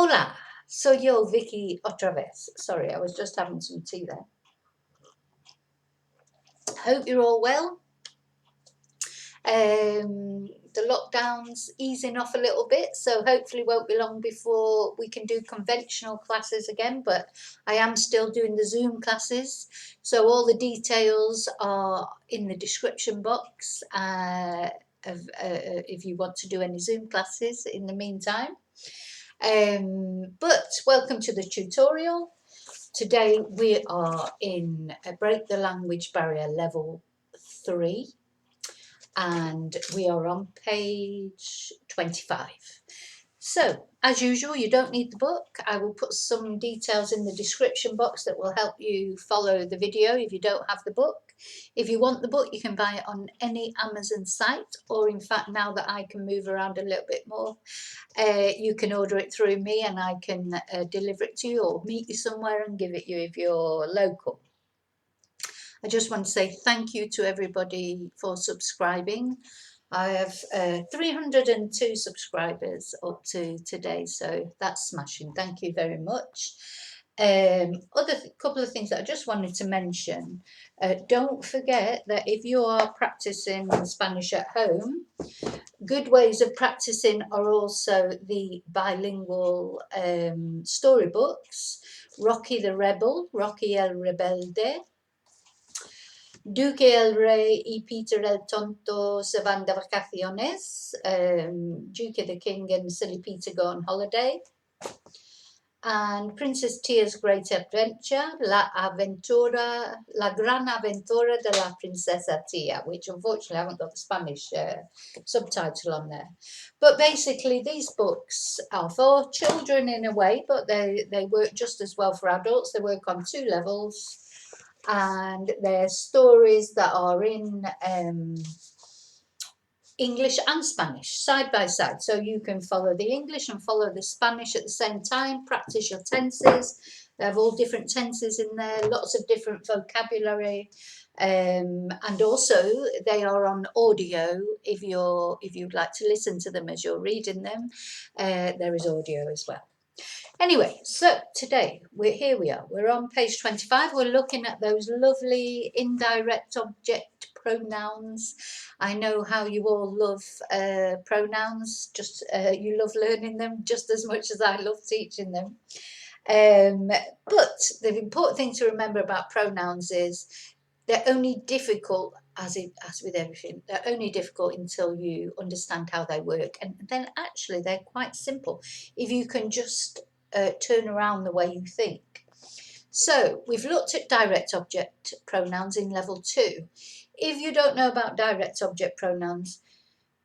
Hola, soy yo, Vicky, otra vez. Sorry, I was just having some tea there. Hope you're all well. The lockdown's easing off a little bit, so hopefully won't be long before we can do conventional classes again, but I am still doing the Zoom classes, so all the details are in the description box if you want to do any Zoom classes in the meantime. But welcome to the tutorial. Today we are in Break the Language Barrier Level 3 and we are on page 25. So, as usual, you don't need the book. I will put some details in the description box that will help you follow the video if you don't have the book. If you want the book, you can buy it on any Amazon site, or in fact, now that I can move around a little bit more, you can order it through me and I can deliver it to you or meet you somewhere and give it you if you're local. I just want to say thank you to everybody for subscribing. I have 302 subscribers up to today, so that's smashing. Thank you very much. Couple of things that I just wanted to mention. Don't forget that if you are practicing Spanish at home, good ways of practicing are also the bilingual storybooks. Rocky the Rebel, Rocky el Rebelde, Duque el Rey y Peter el Tonto se van de vacaciones, Duke the King and Silly Peter go on holiday, and Princess Tia's Great Adventure, La Gran Aventura de la Princesa Tia, which unfortunately I haven't got the Spanish subtitle on there. But basically these books are for children in a way, but they work just as well for adults. They work on 2 levels. And they're stories that are in English and Spanish side by side, so you can follow the English and follow the Spanish at the same time. Practice your tenses. They have all different tenses in there, lots of different vocabulary, and also they are on audio. If you'd like to listen to them as you're reading them, there is audio as well. Anyway, so today we're on page 25. We're looking at those lovely indirect object pronouns. I know how you all love pronouns, you love learning them just as much as I love teaching them. But the important thing to remember about pronouns is they're only difficult, as with everything, they're only difficult until you understand how they work, and then actually they're quite simple if you can just turn around the way you think. So we've looked at direct object pronouns in level 2. If you don't know about direct object pronouns,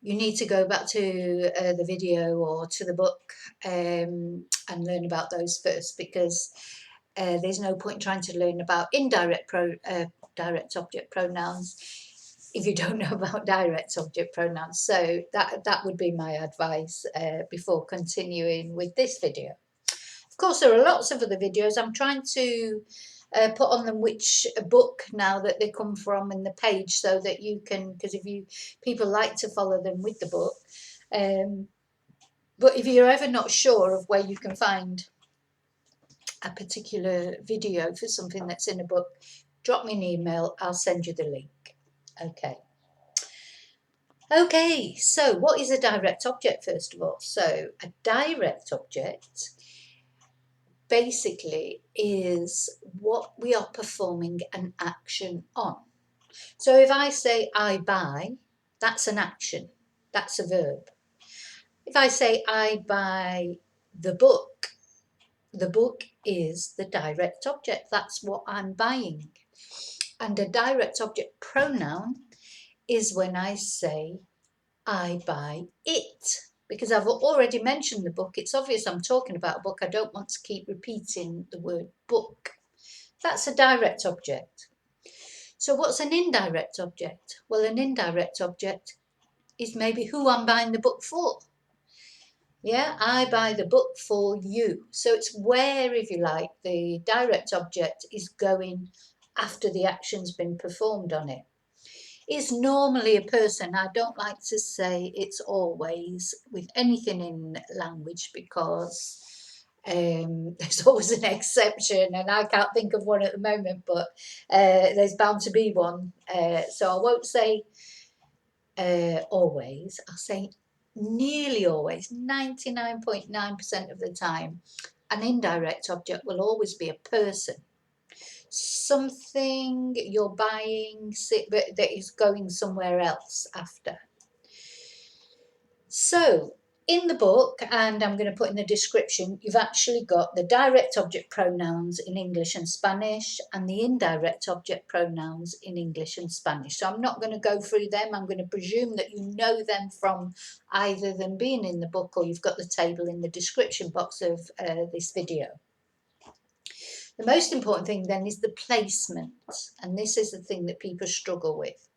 you need to go back to the video or to the book and learn about those first, because there's no point trying to learn about indirect direct object pronouns if you don't know about direct object pronouns. So that would be my advice before continuing with this video. Of course, there are lots of other videos. I'm trying to put on them which book now that they come from in the page, so that you can, because people like to follow them with the book. But if you're ever not sure of where you can find a particular video for something that's in a book, drop me an email. I'll send you the link. Okay, so what is a direct object first of all? So a direct object basically is what we are performing an action on. So if I say I buy, that's an action, that's a verb. If I say I buy the book is the direct object, that's what I'm buying. And a direct object pronoun is when I say I buy it. Because I've already mentioned the book, it's obvious I'm talking about a book. I don't want to keep repeating the word book. That's a direct object. So what's an indirect object? Well, an indirect object is maybe who I'm buying the book for. Yeah, I buy the book for you. So it's where, if you like, the direct object is going after the action's been performed on it. Is normally a person. I don't like to say it's always with anything in language, because There's always an exception, and I can't think of one at the moment, but there's bound to be one. So I won't say always, I'll say nearly always, 99.9% of the time, an indirect object will always be a person. Something you're buying that is going somewhere else after. So in the book, and I'm going to put in the description, you've actually got the direct object pronouns in English and Spanish and the indirect object pronouns in English and Spanish. So I'm not going to go through them. I'm going to presume that you know them from either them being in the book or you've got the table in the description box of this video. The most important thing then is the placement, and this is the thing that people struggle with.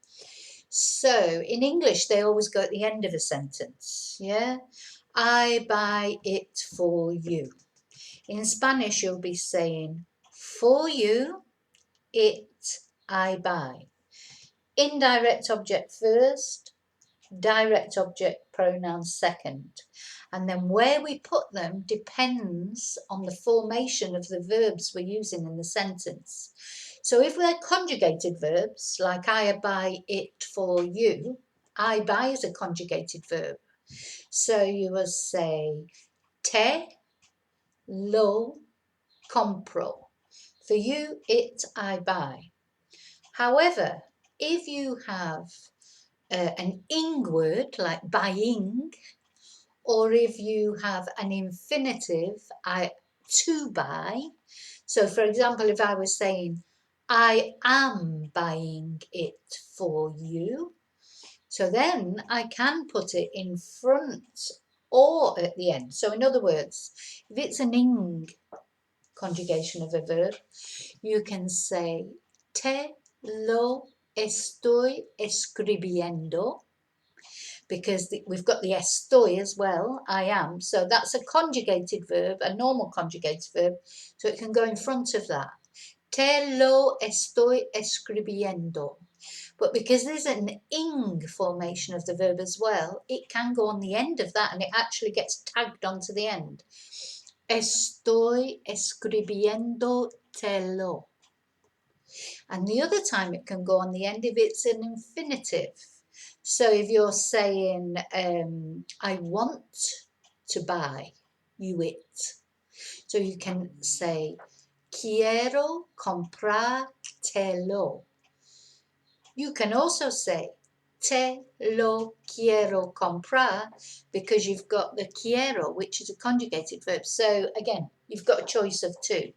So in English, they always go at the end of a sentence, yeah? I buy it for you. In Spanish, you'll be saying, for you, it, I buy. Indirect object first, direct object pronoun second. And then where we put them depends on the formation of the verbs we're using in the sentence. So if they're conjugated verbs, like I buy it for you, I buy is a conjugated verb. So you will say, te lo compro. For you, it, I buy. However, if you have an ing word, like buying, or if you have an infinitive, to buy. So for example, if I was saying, I am buying it for you, so then I can put it in front or at the end. So in other words, if it's an ing conjugation of a verb, you can say, te lo estoy escribiendo, because we've got the estoy as well, I am. So that's a conjugated verb, a normal conjugated verb. So it can go in front of that. Te lo estoy escribiendo. But because there's an ing formation of the verb as well, it can go on the end of that and it actually gets tagged onto the end. Estoy escribiendo te lo. And the other time it can go on the end if it's an infinitive. So if you're saying, I want to buy you it. So you can say, quiero comprártelo. You can also say, te lo quiero comprar, because you've got the quiero, which is a conjugated verb. So again, you've got a choice of two.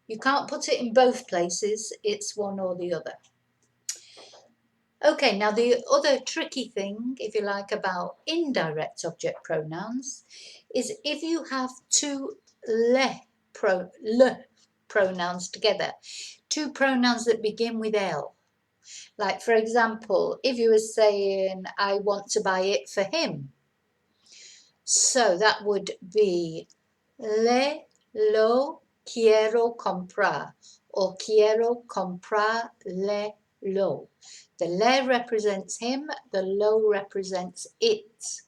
You can't put it in both places, it's one or the other. Okay, now the other tricky thing, if you like, about indirect object pronouns is if you have two le pronouns together, two pronouns that begin with L. Like, for example, if you were saying, I want to buy it for him. So that would be lo quiero comprar, or quiero comprarle lo. The le represents him, the lo represents it.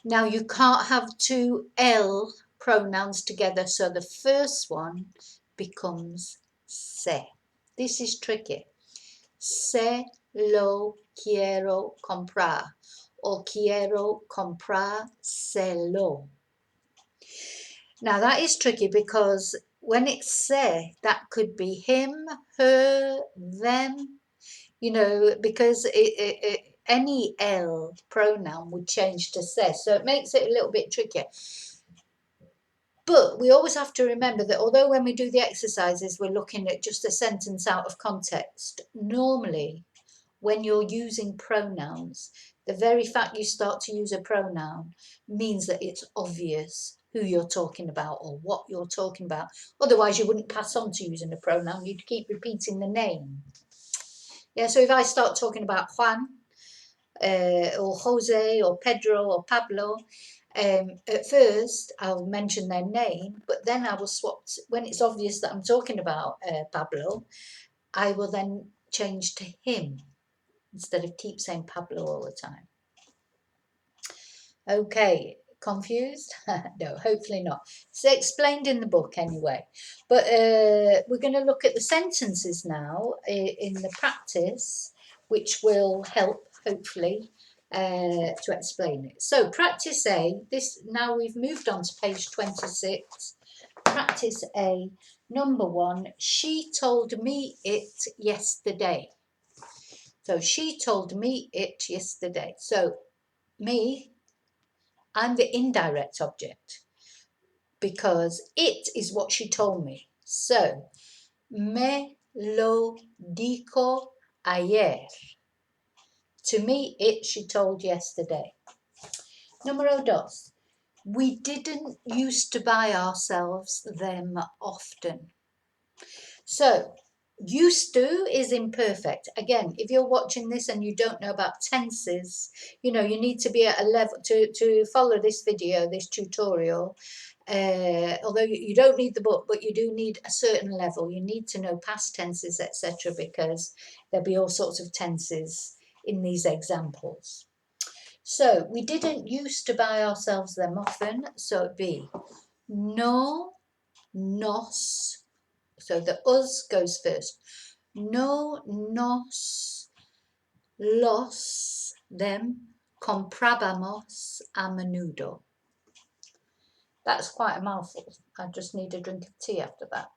Now you can't have two L pronouns together, so the first one becomes se. This is tricky. Se lo quiero comprar, or quiero comprárselo. Now that is tricky because when it's se, that could be him, her, them, you know, because any L pronoun would change to se, so it makes it a little bit trickier. But we always have to remember that although when we do the exercises, we're looking at just a sentence out of context, normally when you're using pronouns, the very fact you start to use a pronoun means that it's obvious who you're talking about or what you're talking about. Otherwise, you wouldn't pass on to using a pronoun. You'd keep repeating the name. Yeah, so if I start talking about Juan or Jose or Pedro or Pablo, at first I'll mention their name, but then I will swap. When it's obvious that I'm talking about Pablo, I will then change to him instead of keep saying Pablo all the time. Okay, Confused? No, hopefully not. It's explained in the book anyway. But we're going to look at the sentences now in the practice, which will help, hopefully, to explain it. So practice A, this now we've moved on to page 26. Practice A, number 1, she told me it yesterday. So she told me it yesterday. So me, I'm the indirect object because it is what she told me. So, me lo dijo ayer. To me, it she told yesterday. Número 2. We didn't used to buy ourselves them often. So, used to is imperfect. Again, if you're watching this and you don't know about tenses, you need to be at a level to follow this video, this tutorial. Although you don't need the book, but you do need a certain level. You need to know past tenses, etc., because there'll be all sorts of tenses in these examples. So we didn't used to buy ourselves them often. So it'd be no, nos. So the us goes first. No nos los them comprábamos a menudo. That's quite a mouthful. I just need a drink of tea after that.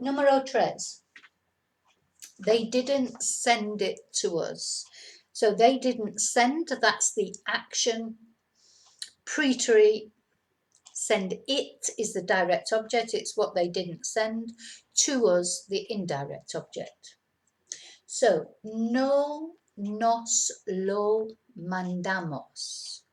Número 3. They didn't send it to us. So they didn't send, that's the action. Preterite, send it is the direct object. It's what they didn't send. To us, the indirect object. So, no nos lo mandamos.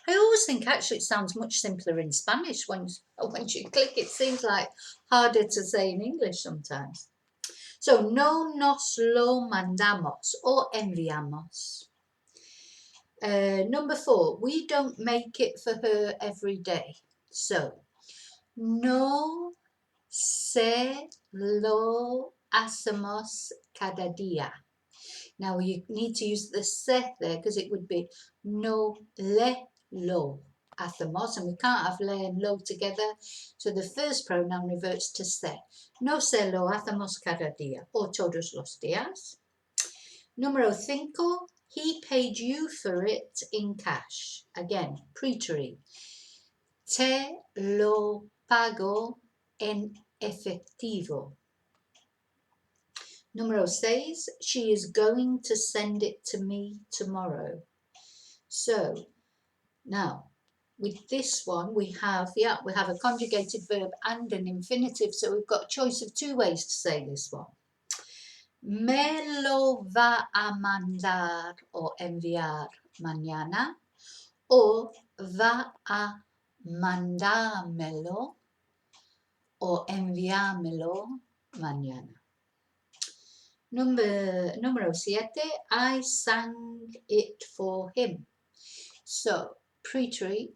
I always think actually it sounds much simpler in Spanish when you click. It seems like harder to say in English sometimes. So, no nos lo mandamos or enviamos. Number 4, we don't make it for her every day. So, no se lo hacemos cada día. Now you need to use the se there because it would be no le lo hacemos, and we can't have le and lo together. So the first pronoun reverts to se. No se lo hacemos cada día o todos los días. Número 5. He paid you for it in cash. Again, preterite. Te lo pago en efectivo. Número 6. She is going to send it to me tomorrow. So, now, with this one, we have a conjugated verb and an infinitive. So we've got a choice of 2 ways to say this one. Me lo va a mandar o enviar mañana, o va a mandármelo o enviármelo mañana. Número 7, I sang it for him. So, preterite,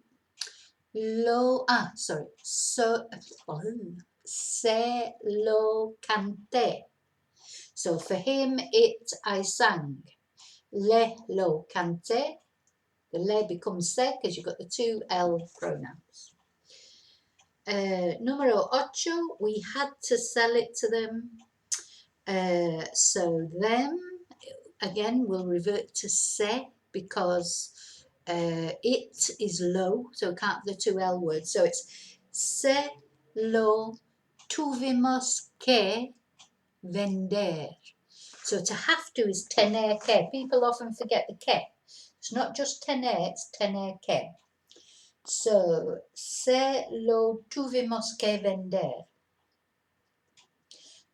se lo canté. So for him, it I sang. Le lo canté. The le becomes se because you've got the 2 L pronouns. Número 8, we had to sell it to them. So them, again, will revert to se because it is lo, so it can't have the 2 L words. So it's se lo tuvimos que vender. So to have to is tener que. People often forget the que. It's not just tener, it's tener que. So, se lo tuvimos que vender.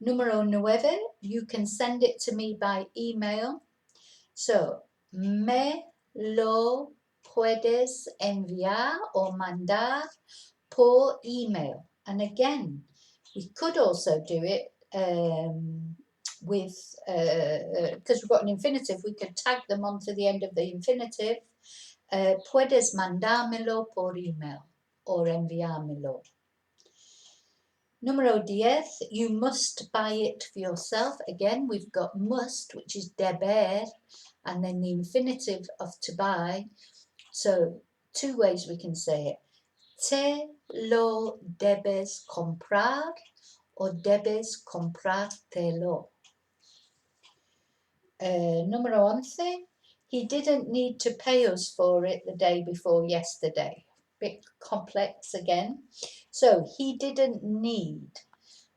Número 9, you can send it to me by email. So, me lo puedes enviar o mandar por email. And again, we could also do it with, because we've got an infinitive, we could tag them onto the end of the infinitive. Puedes mandármelo por email or enviármelo. Número 10, you must buy it for yourself. Again, we've got must, which is deber, and then the infinitive of to buy. So 2 ways we can say it. Te lo debes comprar o debes comprártelo. Número 11. He didn't need to pay us for it the day before yesterday. Bit complex again. So he didn't need.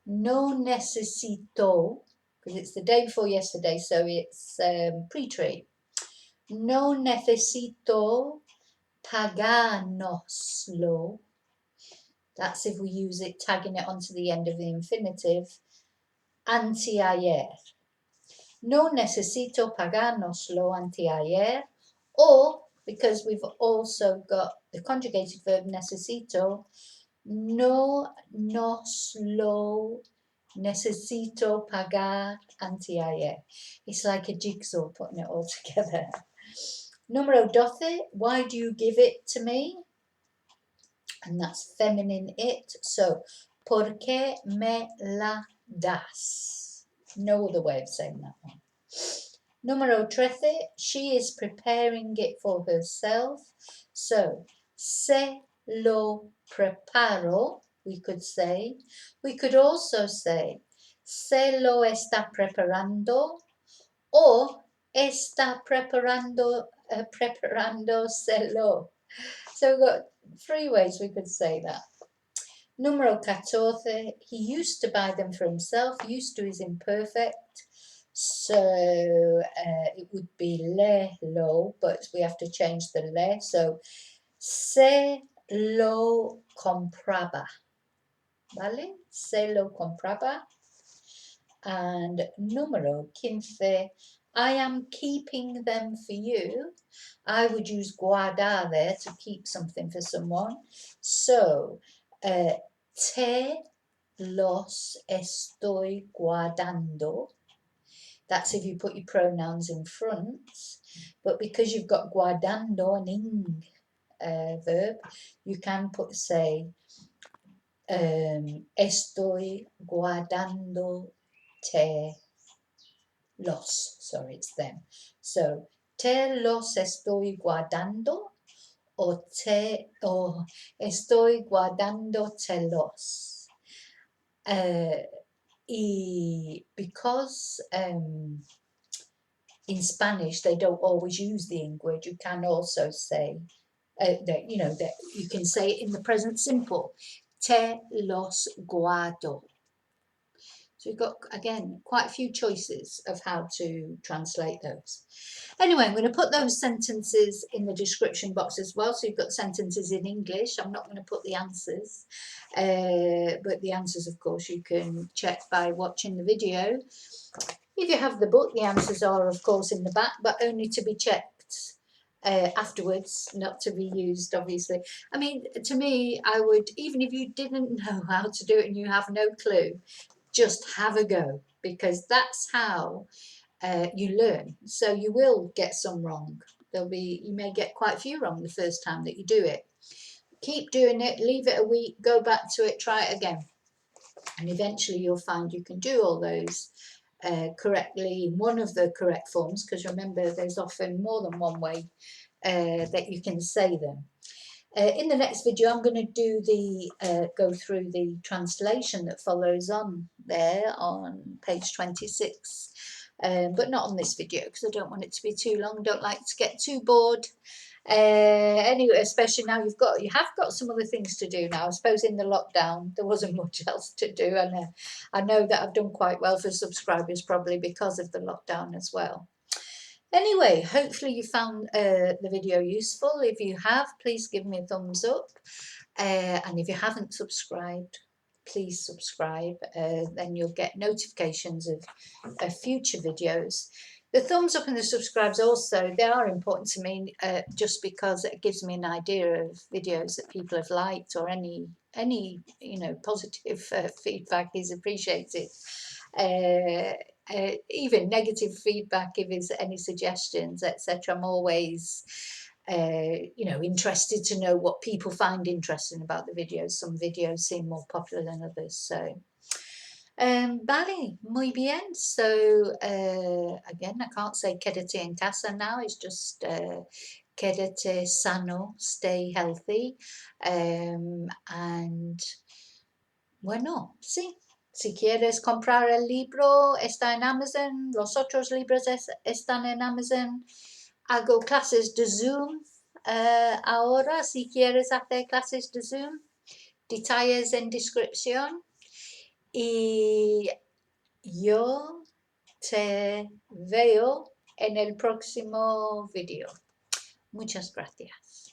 No necesito, because it's the day before yesterday, so it's pre-treat. No necesito pagárnoslo. That's if we use it, tagging it onto the end of the infinitive. Anteayer. No necesito pagárnoslo anteayer. Or, because we've also got the conjugated verb necesito, no nos lo necesito pagar anteayer. It's like a jigsaw putting it all together. Número 12, why do you give it to me? And that's feminine it. So, ¿por qué me la das? No other way of saying that one. Número 13, she is preparing it for herself. So, se lo preparo, we could say. We could also say, se lo está preparando, or está preparándoselo. So we've got 3 ways we could say that. Número 14, he used to buy them for himself. Used to is imperfect. So it would be le lo, but we have to change the le. So se lo compraba. ¿Vale? Se lo compraba. And número 15, I am keeping them for you. I would use guardar there to keep something for someone. So, te los estoy guardando. That's if you put your pronouns in front. But because you've got guardando, an ing verb, you can say, estoy guardando te los. Sorry, it's them. So, te los estoy guardando, o estoy guardándotelos. Y because in Spanish they don't always use the ing word, you can also say that you can say it in the present simple. Te los guardo. So we've got, again, quite a few choices of how to translate those. Anyway, I'm going to put those sentences in the description box as well. So you've got sentences in English. I'm not going to put the answers. But the answers, of course, you can check by watching the video. If you have the book, the answers are, of course, in the back, but only to be checked afterwards, not to be used, obviously. I mean, to me, I would, even if you didn't know how to do it and you have no clue, just have a go, because that's how you learn. So you will get some wrong. You may get quite a few wrong the first time that you do it. Keep doing it, leave it a week, go back to it, try it again. And eventually you'll find you can do all those correctly in one of the correct forms, because remember there's often more than one way that you can say them. In the next video, I'm going to do go through the translation that follows on there on page 26, but not on this video because I don't want it to be too long. Don't like to get too bored. Anyway, especially now you have got some other things to do now. I suppose in the lockdown there wasn't much else to do, and I know that I've done quite well for subscribers probably because of the lockdown as well. Anyway, hopefully you found the video useful. If you have, please give me a thumbs up. And if you haven't subscribed, please subscribe. Then you'll get notifications of future videos. The thumbs up and the subscribes also, they are important to me just because it gives me an idea of videos that people have liked, or any positive feedback is appreciated. Even negative feedback, if there's any suggestions, etc. I'm always interested to know what people find interesting about the videos. Some videos seem more popular than others. So Vale, muy bien. So again, I can't say quédate en casa now. It's just quédate sano, stay healthy. And bueno, sí. Si quieres comprar el libro, está en Amazon. Los otros libros están en Amazon. Hago clases de Zoom ahora. Si quieres hacer clases de Zoom, detalles en descripción. Y yo te veo en el próximo video. Muchas gracias.